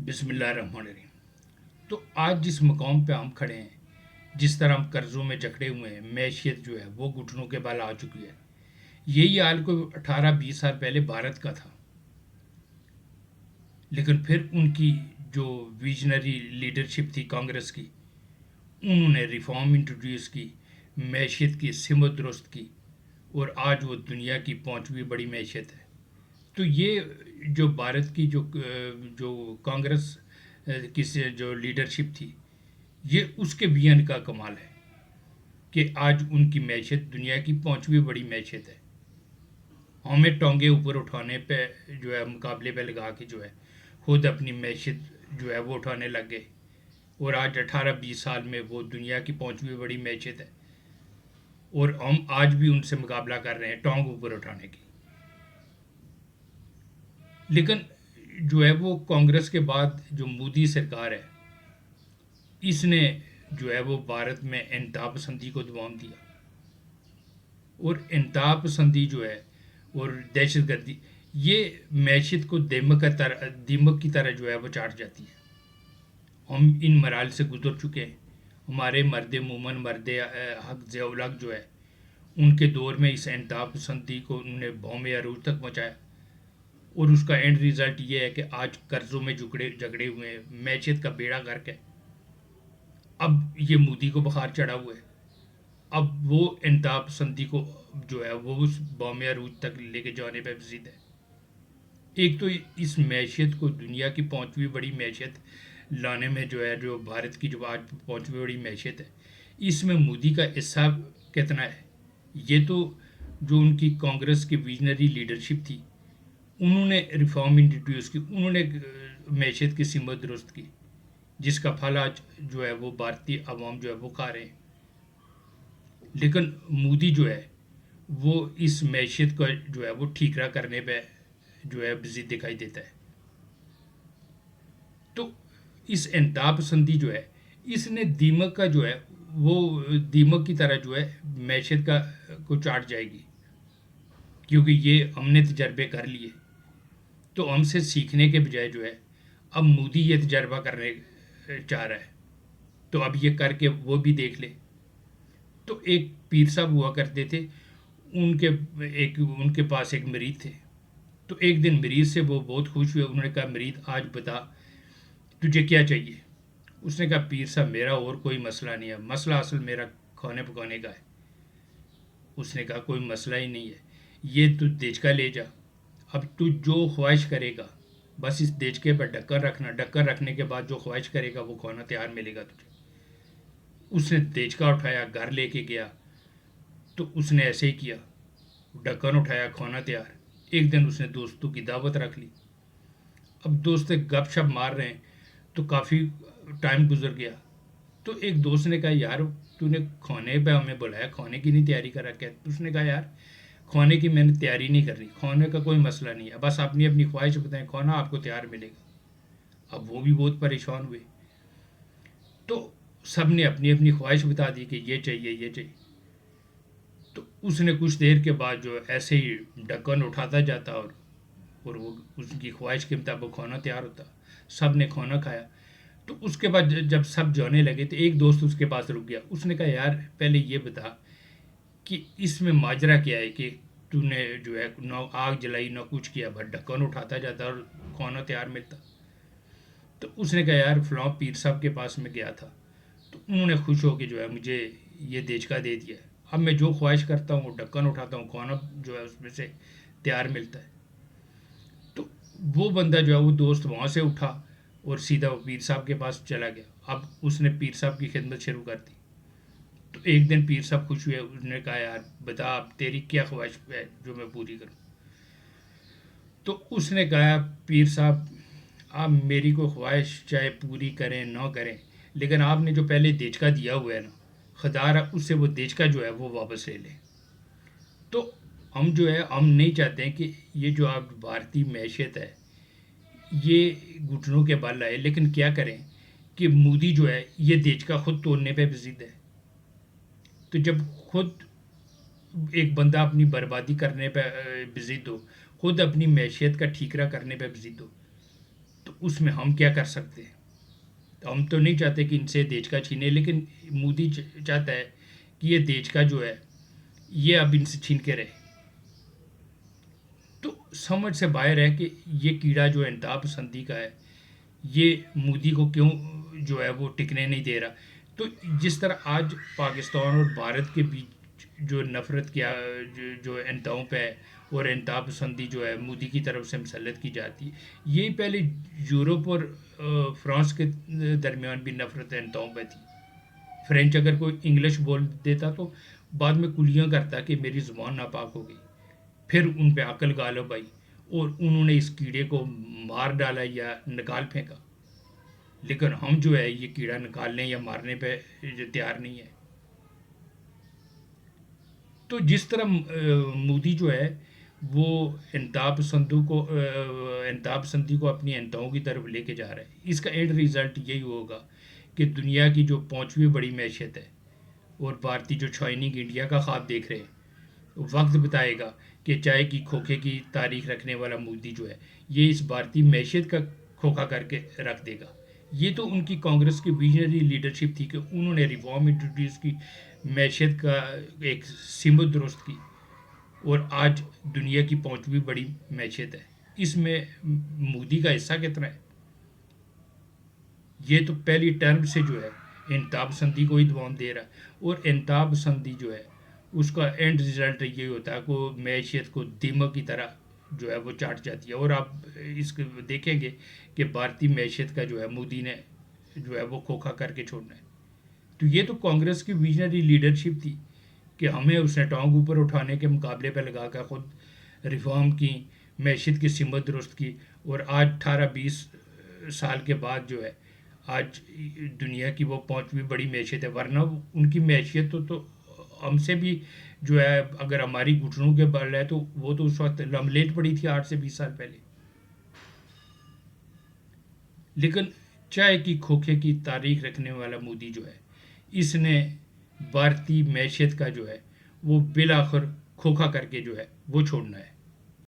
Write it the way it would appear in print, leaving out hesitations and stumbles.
बिस्मिल्लाहिर्रहमानिर्रहीम। तो आज जिस मकाम पे हम खड़े हैं, जिस तरह हम कर्ज़ों में जकड़े हुए हैं, मैशियत जो है वो घुटनों के बल आ चुकी है। यही हाल कोई 18-20 साल पहले भारत का था। लेकिन फिर उनकी जो विजनरी लीडरशिप थी कांग्रेस की, उन्होंने रिफॉर्म इंट्रोड्यूस की, मैशियत की सिमत दुरुस्त की, और आज वो दुनिया की 5वीं बड़ी मैशियत है। तो ये जो भारत की जो कांग्रेस की जो लीडरशिप थी, ये उसके विजन का कमाल है कि आज उनकी मैशियत दुनिया की 5वीं बड़ी मैशियत है। हमें टोंगे ऊपर उठाने पे जो है मुकाबले पे लगा के जो है खुद अपनी मैशियत जो है वो उठाने लग गए, और आज 18-20 साल में वो दुनिया की 5वीं बड़ी मैशियत है, और हम आज भी उनसे मुकाबला कर रहे हैं टोंग ऊपर उठाने की। लेकिन जो है वो कांग्रेस के बाद जो मोदी सरकार है, इसने जो है वो भारत में इंतहा पसंदी को दबाव दिया, और इंतहा पसंदी जो है और दहशत गर्दी, ये मैशियत को दीमक की तरह जो है वो चाट जाती है। हम इन मराल से गुजर चुके हैं। हमारे मर्द मोमन मर्द हक ज़ियाउल-हक जो है, उनके दौर में इस इंतहा पसंदी को उन्होंने बौम अरूज तक पहुँचाया, और उसका एंड रिज़ल्ट ये है कि आज कर्ज़ों में जकड़े हुए हैं, मैशियत का बेड़ा गर्क है। अब ये मोदी को बुखार चढ़ा हुआ है। अब वो इंतहा पसंदी को जो है वो उस बौम अरूज तक लेके जाने पर जिद है। एक तो इस मैशियत को दुनिया की 5वीं बड़ी मैशियत लाने में जो है, जो भारत की जो आज 5वीं बड़ी मैशियत है, इसमें मोदी का हिस्सा कितना है। ये तो जो उनकी कांग्रेस की विजनरी लीडरशिप थी, उन्होंने रिफॉर्म इंट्रोड्यूस की, उन्होंने मैशियत की सिमत दुरुस्त की, जिसका फल आज जो है वो भारतीय अवाम जो है वो खा रहे हैं। लेकिन मोदी जो है वो इस मैशियत का जो है वो ठीकरा करने पे जो है बिजी दिखाई देता है। तो इस इंतहा पसंदी जो है, इसने दीमक का जो है वो दीमक की तरह जो है मैशियत का को चाट जाएगी, क्योंकि ये हमने तजर्बे कर लिए। तो हमसे सीखने के बजाय जो है अब मोदी ये तजर्बा करने चाह रहा है, तो अब ये करके वो भी देख ले। तो एक पीर साहब हुआ करते थे, उनके पास एक मरीद थे। तो एक दिन मरीज से वो बहुत खुश हुए। उन्होंने कहा, मरीद आज बता तुझे क्या चाहिए। उसने कहा, पीर साहब मेरा और कोई मसला नहीं है, मसला असल मेरा खाने पकाने का है। उसने कहा, कोई मसला ही नहीं है, ये तू देचका ले जा, अब तू जो ख्वाहिश करेगा बस इस देचके पर ढक्कन रखना, ढक्कन रखने के बाद जो ख्वाहिश करेगा वो खाना तैयार मिलेगा तुझे। उसने देचका उठाया, घर लेके गया, तो उसने ऐसे ही किया, ढक्कन उठाया, खाना तैयार। एक दिन उसने दोस्तों की दावत रख ली। अब दोस्त गपशप मार रहे हैं, तो काफ़ी टाइम गुजर गया। तो एक दोस्त ने कहा, यार तूने खाने पे हमें बुलाया, खाने की नहीं तैयारी करा क्या। उसने कहा, यार खाने की मैंने तैयारी नहीं कर रही, खाने का कोई मसला नहीं है, बस अपनी अपनी ख्वाहिश बताएं, खाना आपको तैयार मिलेगा। अब वो भी बहुत परेशान हुए। तो सब ने अपनी अपनी ख्वाहिश बता दी कि ये चाहिए ये चाहिए। तो उसने कुछ देर के बाद जो ऐसे ही ढक्कन उठाता जाता, और वो उसकी ख्वाहिश के मुताबिक खाना तैयार होता। सब ने खाना खाया। तो उसके बाद जब सब जाने लगे तो एक दोस्त उसके पास रुक गया। उसने कहा, यार पहले ये बता कि इसमें माजरा क्या है कि तूने जो है ना आग जलाई ना कुछ किया, बस ढक्कन उठाता जाता और खाना तैयार मिलता। तो उसने कहा, यार फलां पीर साहब के पास में गया था, तो उन्होंने खुश होकर जो है मुझे ये देचका दे दिया। अब मैं जो ख्वाहिश करता हूँ वो ढक्कन उठाता हूँ, खाना जो है उसमें से तैयार मिलता है। तो वो बंदा जो है वो दोस्त वहाँ से उठा और सीधा वो पीर साहब के पास चला गया। अब उसने पीर साहब की खिदमत शुरू कर दी। तो एक दिन पीर साहब खुश हुए। उसने कहा, यार बता अब तेरी क्या ख्वाहिश है जो मैं पूरी करूँ। तो उसने कहा, पीर साहब आप मेरी को ख्वाहिश चाहे पूरी करें ना करें, लेकिन आपने जो पहले देचका दिया हुआ है ना, खुदा उससे वो देचका जो है वो वापस ले लें। तो हम जो है हम नहीं चाहते हैं कि ये जो आप भारतीय मैशियत है ये घुटनों के बल आए। लेकिन क्या करें कि मोदी जो है ये देचका खुद तोड़ने पे जिद है। तो जब खुद एक बंदा अपनी बर्बादी करने पे जिद हो, खुद अपनी मैशियत का ठीकरा करने पे जिद हो, तो اس میں ہم کیا کر سکتے ہیں؟ ہم تو نہیں چاہتے کہ ان سے دیج کا چھینے، لیکن مودی چاہتا ہے کہ یہ دیج کا جو ہے یہ اب ان سے چھین کے رہے. تو سمجھ سے باہر ہے کہ یہ کیڑا جو انتہا پسندی کا ہے یہ مودی کو کیوں جو ہے وہ ٹکنے نہیں دے رہا. تو جس طرح آج پاکستان اور بھارت کے بیچ جو نفرت کیا جو انتہاؤں پہ ہے اور انتہا پسندی جو ہے مودی کی طرف سے مسلط کی جاتی ہے، یہی پہلے یورپ اور فرانس کے درمیان بھی نفرت انتہاؤں پہ تھی. فرینچ اگر کوئی انگلش بول دیتا تو بعد میں کلیاں کرتا کہ میری زبان ناپاک ہو گئی. پھر ان پہ عقل غالب آئی اور انہوں نے اس کیڑے کو مار ڈالا یا نکال پھینکا. لیکن ہم جو ہے یہ کیڑا نکالنے یا مارنے پہ تیار نہیں ہے. تو جس طرح مودی جو ہے وہ انتہا پسندی کو اپنی انتہاؤں کی طرف لے کے جا رہا ہے، اس کا اینڈ ریزلٹ یہی ہوگا کہ دنیا کی جو 5ویں بڑی معیشت ہے اور بھارتی جو شائننگ انڈیا کا خواب دیکھ رہے ہیں، وقت بتائے گا کہ چائے کی کھوکھے کی تاریخ رکھنے والا مودی جو ہے یہ اس بھارتی معیشت کا کھوکھا کر کے رکھ دے گا. یہ تو ان کی کانگریس کی ویژنری لیڈرشپ تھی کہ انہوں نے ریفارم انٹروڈیوس کی، معیشت کا ایک سمت درست کی، اور آج دنیا کی 5ویں بڑی معیشت ہے. اس میں مودی کا حصہ کتنا ہے؟ یہ تو پہلی ٹرم سے جو ہے انتہا پسندی کو ہی دوام دے رہا ہے، اور انتہا پسندی جو ہے اس کا اینڈ رزلٹ یہ ہوتا ہے کہ معیشت کو دیمک کی طرح جو ہے وہ چاٹ جاتی ہے. اور آپ اس کو دیکھیں گے کہ بھارتی معیشت کا جو ہے مودی نے جو ہے وہ کھوکھا کر کے چھوڑنا ہے. تو یہ تو کانگریس کی ویژنری لیڈرشپ تھی کہ ہمیں اس نے ٹانگ اوپر اٹھانے کے مقابلے پہ لگا کر خود ریفارم کی، معیشت کی سمت درست کی، اور آج 18-20 سال کے بعد جو ہے آج دنیا کی وہ 5ویں بڑی معیشت ہے. ورنہ ان کی معیشت تو ہم سے بھی جو ہے اگر ہماری گھٹنوں کے بل ہے تو وہ تو اس وقت لملیٹ پڑی تھی 8 سے 20 سال پہلے. لیکن چائے کی کھوکھے کی تاریخ رکھنے والا مودی جو ہے اس نے بھارتی معیشت کا جو ہے وہ بالآخر کھوکھا کر کے جو ہے وہ چھوڑنا ہے.